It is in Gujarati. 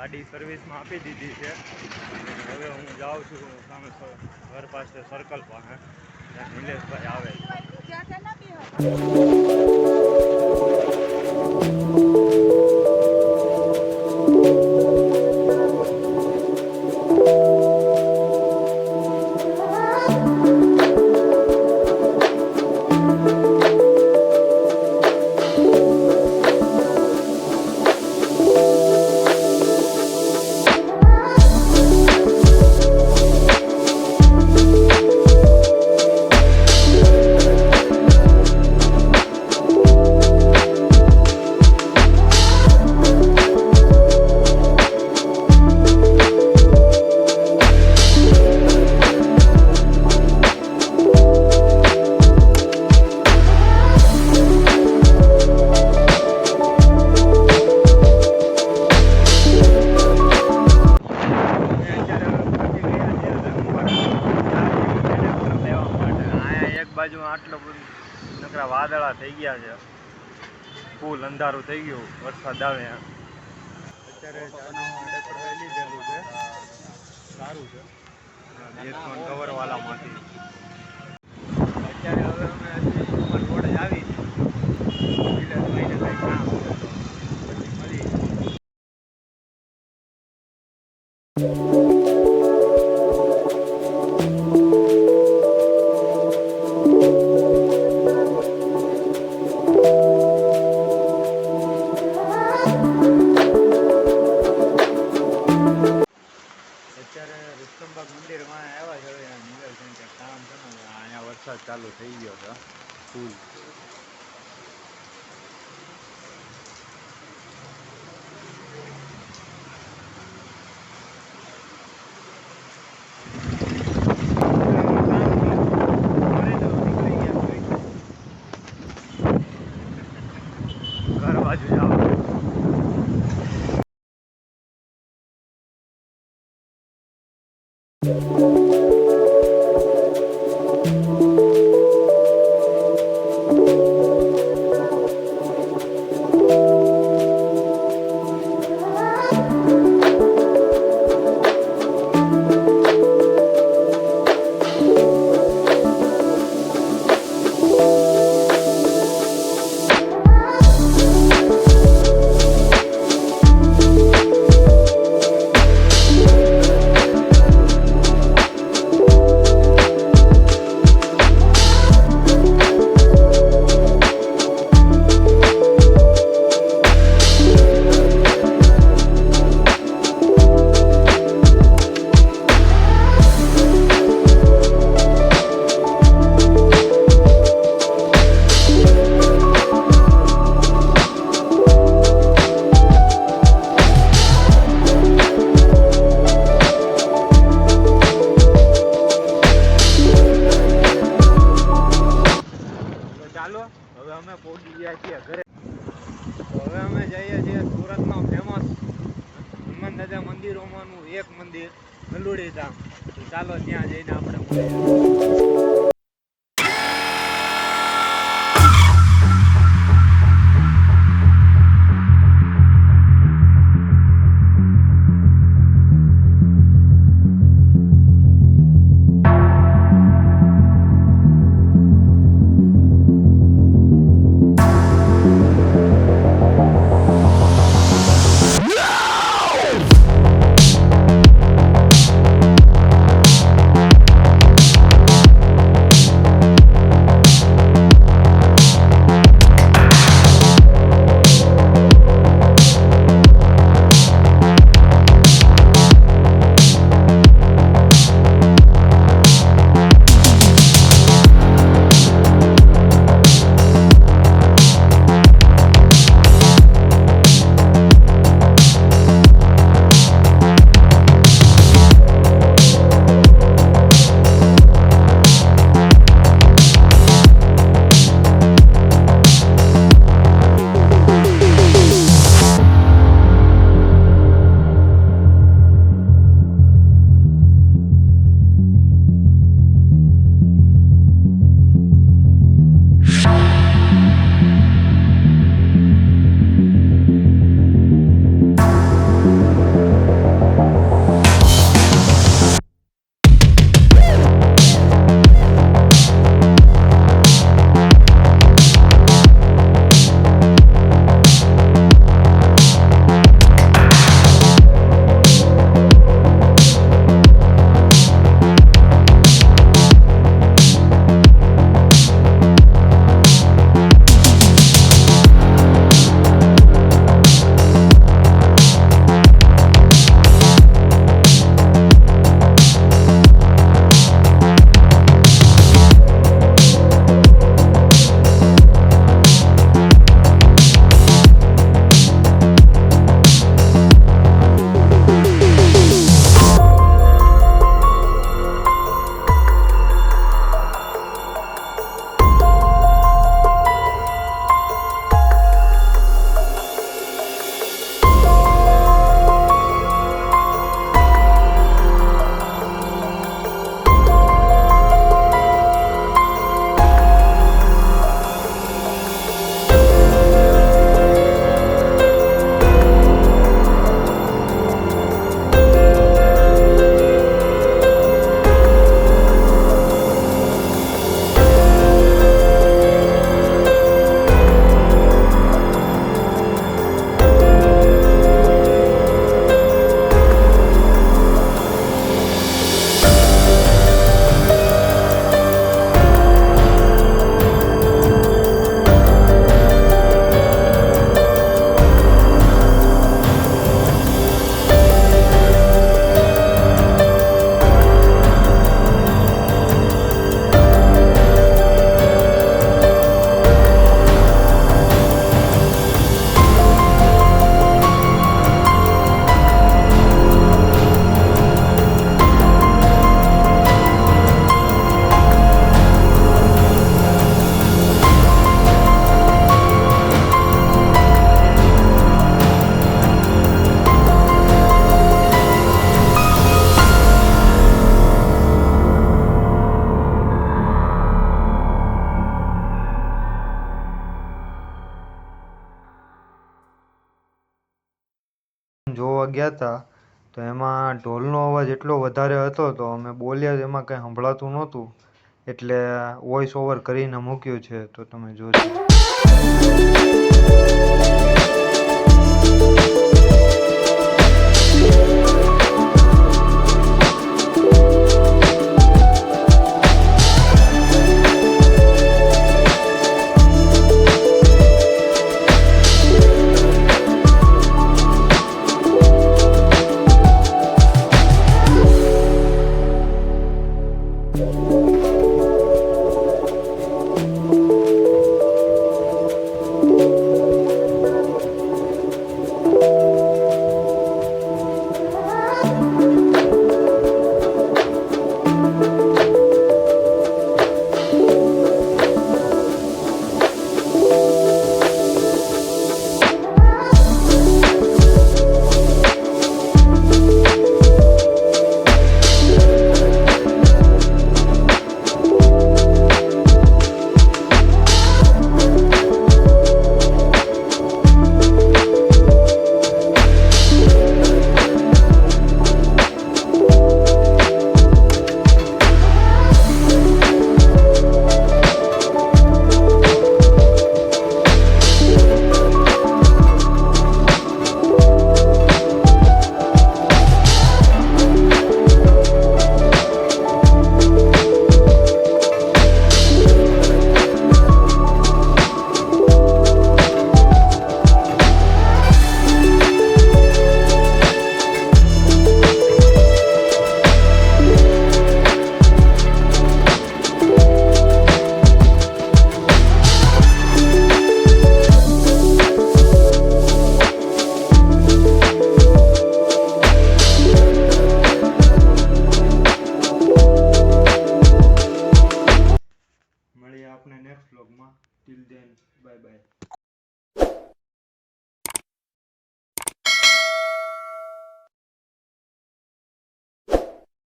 ગાડી સર્વિસમાં આપી દીધી છે. હવે હું જાઉં છું સામે ઘર પાસે સર્કલ પાસે, ત્યાં નિલેશભાઈ આવે છે. બાજુ આટલો બધું નકરા વાદળા થઈ ગયા છે, ફૂલ અંધારું થઈ ગયું, વરસાદ આવે. અત્યારે લીધેલું છે, સારું છે કવર વાલામાંથી. અત્યારે હવે અમે રોડે આવી નિલેશભાઈને કંઈ કામ પછી મળી. મંદિરમાં આવ્યા છે, નિલેશભાઈ કામ છે ને અહીંયા વરસાદ ચાલુ થઈ ગયો છે ફૂલ. ઘર બાજુ જાવ. હવે અમે પહોંચી ગયા છીએ ઘરે. હવે અમે જઈએ છીએ સુરતનો ફેમસ હનુમાન દાદા મંદિરોમાંનું એક મંદિર ગલુડી ધામ. તો ચાલો ત્યાં જઈને આપણે મળીએ. જોવા ગયા હતા તો એમાં ઢોલનો અવાજ એટલો વધારે હતો તો અમે બોલ્યા એમાં કંઈ સંભળાતું નહોતું એટલે વોઇસ ઓવર કરીને મૂક્યું છે તો તમે જોજો.